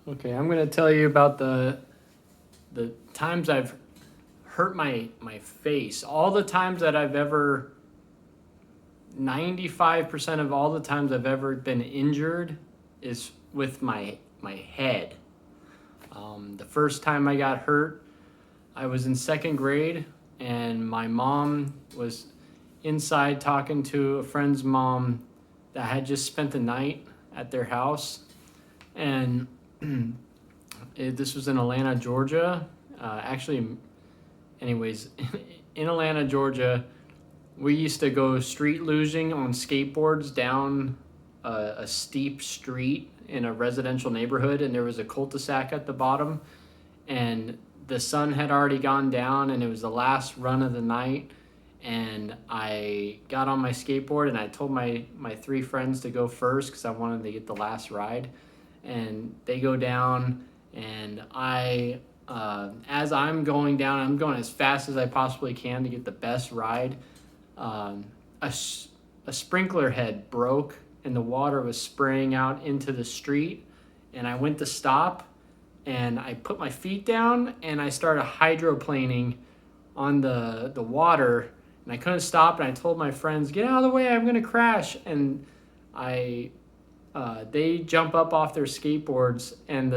Okay, I'm gonna tell you about the times I've hurt my face. All the times that I've ever 95% of all the times I've ever been injured is with my head. The first time I got hurt, I was in second grade, and my mom was inside talking to a friend's mom that had just spent the night at their house, and this was in Atlanta, Georgia. Actually, anyways, in Atlanta, Georgia, we used to go street luging on skateboards down a steep street in a residential neighborhood, and there was a cul-de-sac at the bottom, and the sun had already gone down, and it was the last run of the night, and I got on my skateboard, and I told my three friends to go first because I wanted to get the last ride, and they go down, and as I'm going down, I'm going as fast as I possibly can to get the best ride. A sprinkler head broke, and the water was spraying out into the street, and I went to stop, and I put my feet down, and I started hydroplaning on the water, and I couldn't stop, and I told my friends, get out of the way, I'm gonna crash. And they jump up off their skateboards, and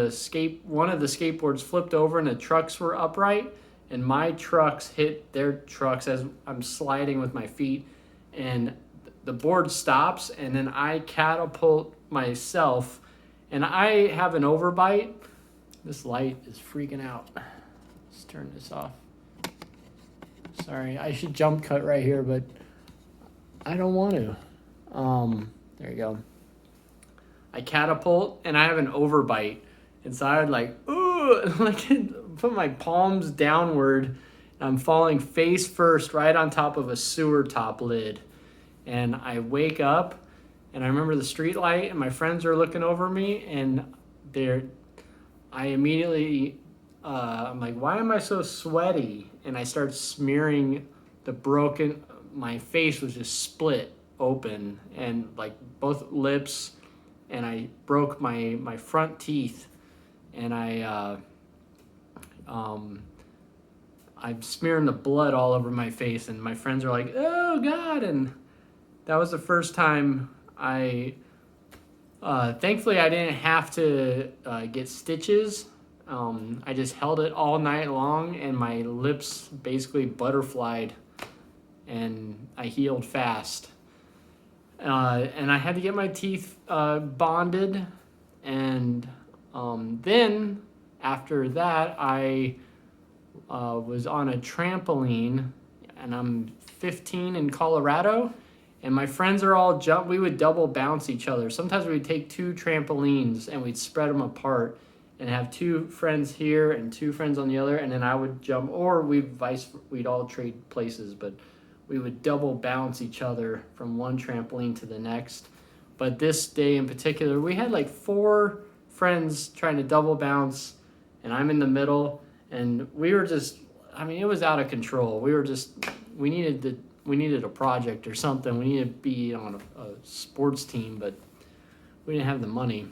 one of the skateboards flipped over, and the trucks were upright, and my trucks hit their trucks as I'm sliding with my feet, and the board stops, and then I catapult myself, and I have an overbite. This light is freaking out. Let's turn this off. Sorry, I should jump cut right here, but I don't want to. There you go. I catapult, and I have an overbite. And so I would put my palms downward, and I'm falling face first right on top of a sewer top lid. And I wake up, and I remember the street light, and my friends are looking over me, and I immediately, I'm like, why am I so sweaty? And I start smearing my face was just split open, and like both lips, and I broke my front teeth, and I'm smearing the blood all over my face, and my friends are like, oh God. And that was the first time thankfully I didn't have to get stitches. I just held it all night long, and my lips basically butterflied, and I healed fast. And I had to get my teeth bonded, and then after that I was on a trampoline, and I'm 15 in Colorado, and my friends are all we would double bounce each other. Sometimes we would take two trampolines and we'd spread them apart and have two friends here and two friends on the other, and then I would jump, or we'd all trade places, but we would double bounce each other from one trampoline to the next. But this day in particular, we had like 4 friends trying to double bounce, and I'm in the middle, and we were just, it was out of control. We needed a project or something. We needed to be on a sports team, but we didn't have the money.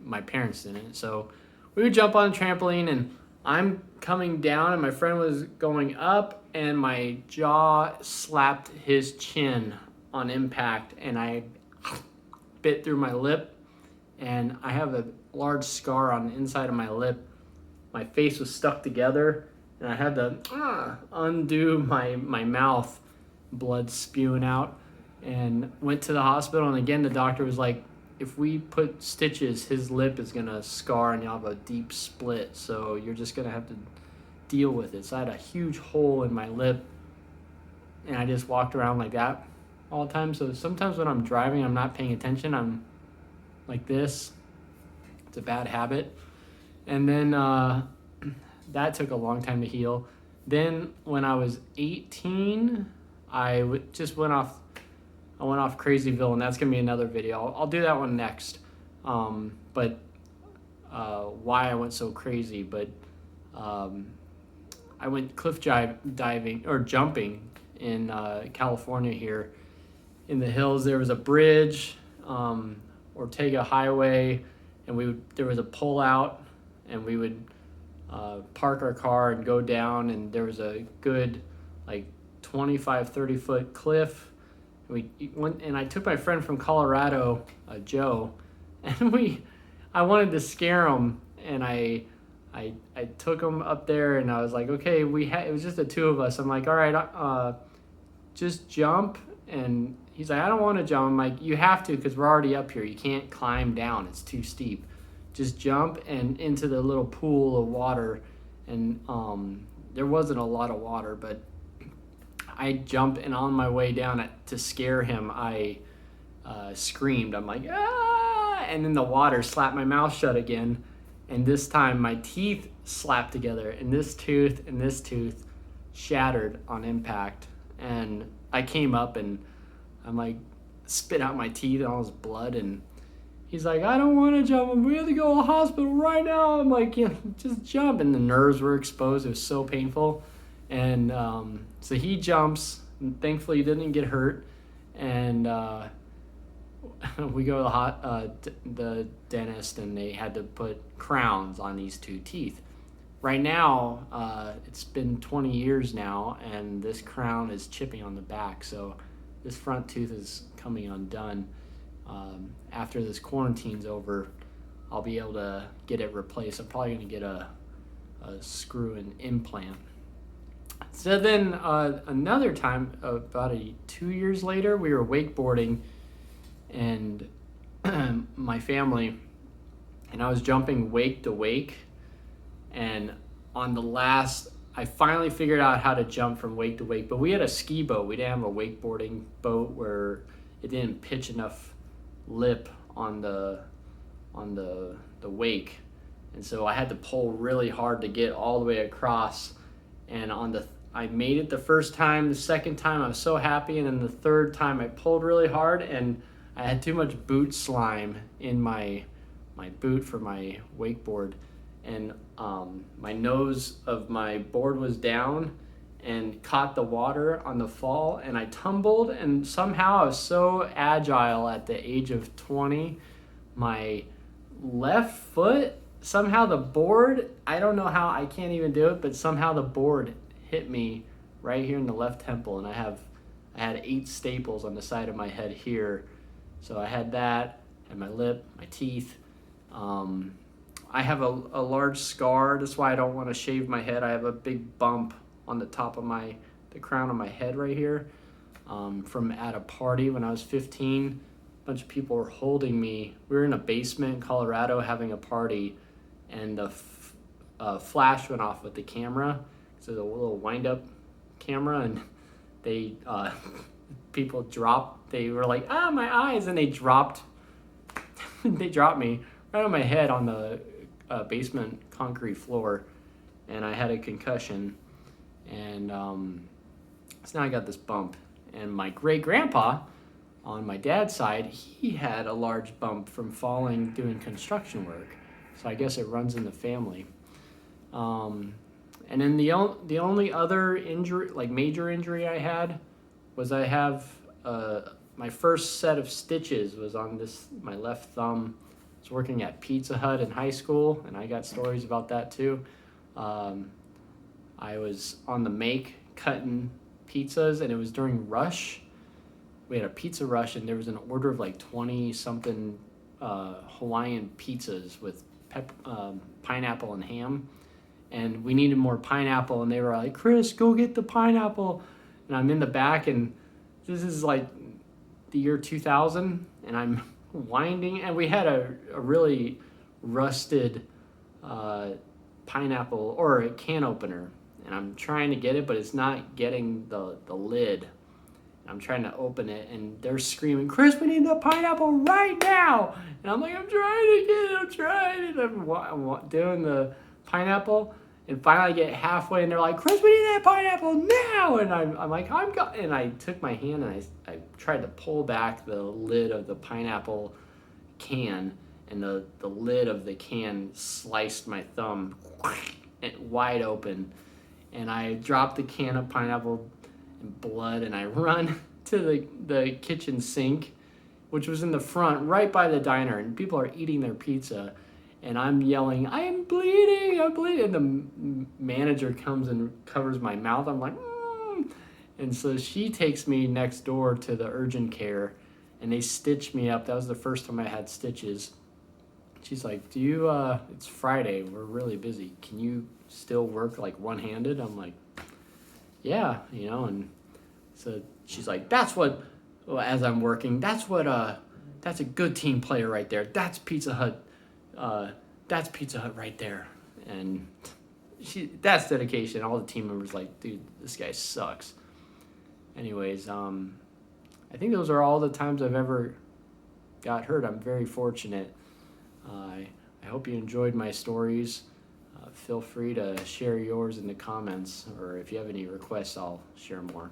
My parents didn't. So we would jump on a trampoline, and I'm coming down, and my friend was going up, and my jaw slapped his chin on impact, and I bit through my lip, and I have a large scar on the inside of my lip. My face was stuck together, and I had to undo my mouth, blood spewing out, and went to the hospital. And again, the doctor was like, if we put stitches, his lip is going to scar, and you'll have a deep split, so you're just going to have to deal with it. So I had a huge hole in my lip, and I just walked around like that all the time. So sometimes when I'm driving, I'm not paying attention. I'm like this. It's a bad habit. And then that took a long time to heal. Then when I was 18, I went off Crazyville, and that's gonna be another video. I'll do that one next. But why I went so crazy. But I went cliff diving or jumping in California here in the hills. There was a bridge, Ortega Highway, and there was a pull out, and we would park our car and go down, and there was a good like 25-30 foot cliff. We went, and I took my friend from Colorado, Joe, and I wanted to scare him, and I took him up there, and I was like, okay, it was just the two of us. I'm like, all right, just jump. And he's like, I don't want to jump. I'm like, you have to, because we're already up here. You can't climb down. It's too steep. Just jump and into the little pool of water. And there wasn't a lot of water, but I jumped, and on my way down to scare him, I screamed. I'm like, ah! And then the water slapped my mouth shut again. And this time my teeth slapped together, and this tooth shattered on impact. And I came up, and I'm like, spit out my teeth and all this blood. And he's like, I don't want to jump. We have to go to the hospital right now. I'm like, yeah, just jump. And the nerves were exposed. It was so painful. And so he jumps, and thankfully he didn't get hurt. And we go to the dentist, and they had to put crowns on these two teeth. Right now, it's been 20 years now, and this crown is chipping on the back. So this front tooth is coming undone. After this quarantine's over, I'll be able to get it replaced. I'm probably going to get a screw and implant. So then another time, about 2 years later, we were wakeboarding, and my family, and I was jumping wake to wake, and on the last, I finally figured out how to jump from wake to wake, but we had a ski boat. We didn't have a wakeboarding boat where it didn't pitch enough lip on the wake, and so I had to pull really hard to get all the way across. And I made it the first time. The second time I was so happy, and then the third time I pulled really hard, and I had too much boot slime in my boot for my wakeboard, and my nose of my board was down and caught the water on the fall, and I tumbled, and somehow I was so agile at the age of 20, my left foot, somehow the board, I don't know how, I can't even do it, but somehow the board hit me right here in the left temple, and I had 8 staples on the side of my head here. So I had that, and my lip, my teeth. I have a large scar. That's why I don't want to shave my head. I have a big bump on the top of the crown of my head right here, from at a party when I was 15. A bunch of people were holding me. We were in a basement in Colorado having a party, and the flash went off with the camera. So the little wind-up camera, and they people dropped. They were like, my eyes, and they dropped. They dropped me right on my head on the basement concrete floor, and I had a concussion. And so now I got this bump. And my great-grandpa, on my dad's side, he had a large bump from falling doing construction work. So I guess it runs in the family. And then the only other injury, like major injury I had, was I have my first set of stitches was on my left thumb. I was working at Pizza Hut in high school, and I got stories about that too. I was on the make cutting pizzas, and it was during rush. We had a pizza rush, and there was an order of like 20-something Hawaiian pizzas with pineapple and ham. And we needed more pineapple, and they were like, Chris, go get the pineapple. And I'm in the back, and this is like the year 2000, and I'm winding, and we had a really rusted pineapple, or a can opener, and I'm trying to get it, but it's not getting the lid. I'm trying to open it, and they're screaming, Chris, we need the pineapple right now. And I'm like, I'm trying, and I'm doing the pineapple, and finally I get halfway, and they're like, Chris, we need that pineapple now. And I'm like, and I took my hand, and I tried to pull back the lid of the pineapple can, and the lid of the can sliced my thumb wide open, and I dropped the can of pineapple and blood, and I run to the kitchen sink, which was in the front, right by the diner, and people are eating their pizza, and I'm yelling, I'm bleeding, I'm bleeding. And the manager comes and covers my mouth. I'm like, mm. And so she takes me next door to the urgent care, and they stitch me up. That was the first time I had stitches. She's like, it's Friday, we're really busy. Can you still work like one-handed? I'm like, yeah, and so she's like, as I'm working, that's a good team player right there. That's Pizza Hut. That's Pizza Hut right there. And that's dedication. All the team members like, dude, this guy sucks. Anyways, I think those are all the times I've ever got hurt. I'm very fortunate. I hope you enjoyed my stories. Feel free to share yours in the comments, or if you have any requests, I'll share more.